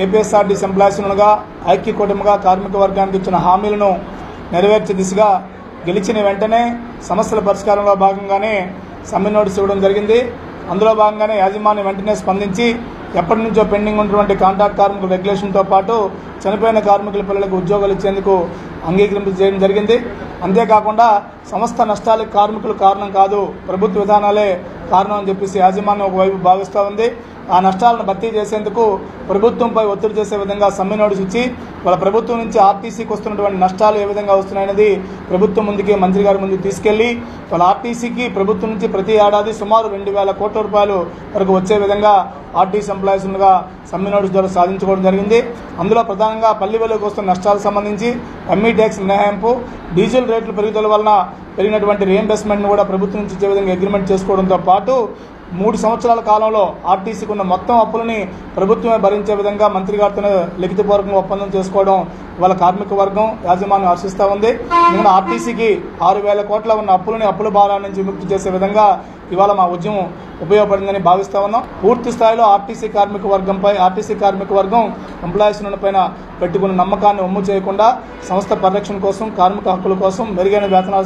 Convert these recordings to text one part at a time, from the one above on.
APSRTC ఎంప్లాయీస్గా ఐక్య కూటమిగా కార్మిక వర్గానికి ఇచ్చిన హామీలను నెరవేర్చే దిశగా గెలిచిన వెంటనే సమస్యల పరిష్కారంలో భాగంగానే సమ్మె నోటీసు ఇవ్వడం జరిగింది. అందులో భాగంగానే యాజమాన్యం వెంటనే స్పందించి ఎప్పటి నుంచో పెండింగ్ ఉన్నటువంటి కాంట్రాక్ట్ కార్మికుల రెగ్యులేషన్తో పాటు చనిపోయిన కార్మికుల పిల్లలకు ఉద్యోగాలు ఇచ్చేందుకు అంగీకరింపు చేయడం జరిగింది. అంతేకాకుండా సంస్థ నష్టాలకు కార్మికులు కారణం కాదు, ప్రభుత్వ విధానాలే కారణం అని చెప్పేసి యాజమాన్యం ఒకవైపు భావిస్తూ ఉంది. ఆ నష్టాలను భర్తీ చేసేందుకు ప్రభుత్వంపై ఒత్తిడి చేసే విధంగా సమ్మె నోటీసు ఇచ్చి వాళ్ళ ప్రభుత్వం నుంచి ఆర్టీసీకి వస్తున్నటువంటి నష్టాలు ఏ విధంగా వస్తున్నాయనేది ప్రభుత్వం ముందుకి మంత్రి గారి ముందుకు తీసుకెళ్లి వాళ్ళ ఆర్టీసీకి ప్రభుత్వం నుంచి ప్రతి ఏడాది సుమారు 2,000 కోట్ల రూపాయలు వరకు వచ్చే విధంగా ఆర్టీసీ ఎంప్లాయీస్గా సమ్మె నోటీసు ద్వారా సాధించుకోవడం జరిగింది. అందులో ప్రధానంగా పల్లి వెలుగుకు వస్తున్న నష్టాలకు సంబంధించి ఎంఈ ట్యాక్స్ మినహాయింపు, డీజిల్ రేట్లు పెరుగుదల వలన పెరిగినటువంటి రీఎంబర్స్మెంట్ను కూడా ప్రభుత్వం నుంచి ఇచ్చే విధంగా అగ్రిమెంట్ చేసుకోవడంతో పాటు 3 సంవత్సరాల కాలంలో ఆర్టీసీకి ఉన్న మొత్తం అప్పులని ప్రభుత్వమే భరించే విధంగా మంత్రి గారితో లిఖితపూర్వకంగా ఒప్పందం చేసుకోవడం వాళ్ళ కార్మిక వర్గం యాజమాన్యం హర్షిస్తూ ఉంది. ఎందుకంటే ఆర్టీసీకి 6,000 కోట్ల ఉన్న అప్పుల భారాన్ని నుంచి విముక్తి చేసే విధంగా ఇవాళ మా ఉద్యమం ఉపయోగపడిందని భావిస్తా ఉన్నాం. పూర్తి స్థాయిలో ఆర్టీసీ కార్మిక వర్గం ఎంప్లాయీస్ పైన పెట్టుకున్న నమ్మకాన్ని ఒమ్ము చేయకుండా సంస్థ పరిరక్షణ కోసం, కార్మిక హక్కుల కోసం, మెరుగైన వేతనాల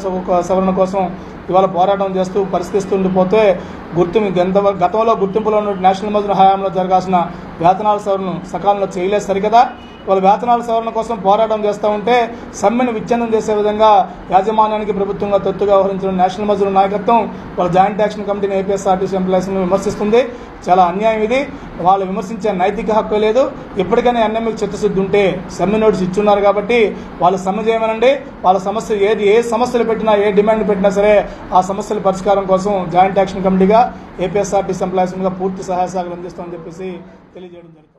సవరణ కోసం ఇవాళ పోరాటం చేస్తూ పరిస్థితుండిపోతే గతంలో గుర్తింపులో ఉన్న నేషనల్ మజ్దూర్ హయాంలో జరగాల్సిన వేతనాల సవరణ సకాలంలో చేయలేదు సరికదా. వాళ్ళ వేతనాల సవరణ కోసం పోరాటం చేస్తూ ఉంటే సమ్మెను విచ్ఛిన్నం చేసే విధంగా యాజమాన్యానికి ప్రభుత్వంగా తొత్తుగా వ్యవహరించిన నేషనల్ మజ్దూర్ నాయకత్వం వాళ్ళ జాయింట్ యాక్షన్ కమిటీని ఏపీఎస్ఆర్టీసీ ఎంప్లాయీస్ను విమర్శిస్తుంది. చాలా అన్యాయం ఇది. వాళ్ళు విమర్శించే నైతిక హక్కు లేదు. ఇప్పటికైనా ఎన్ఎంఏకి చిత్తశుద్ధి ఉంటే సమ్మె నోటీసు ఇచ్చున్నారు కాబట్టి వాళ్ళు సమ్మె చేయమనండి. వాళ్ళ సమస్య ఏ సమస్యలు పెట్టినా, ఏ డిమాండ్ పెట్టినా సరే ఆ సమస్యల పరిష్కారం కోసం జాయింట్ యాక్షన్ కమిటీగా ఏపీఎస్ఆర్టీసీ ఎంప్లాయీస్గా పూర్తి సహాయ సహకారాలు అందిస్తామని చెప్పేసి తెలియజేయడం జరిగింది.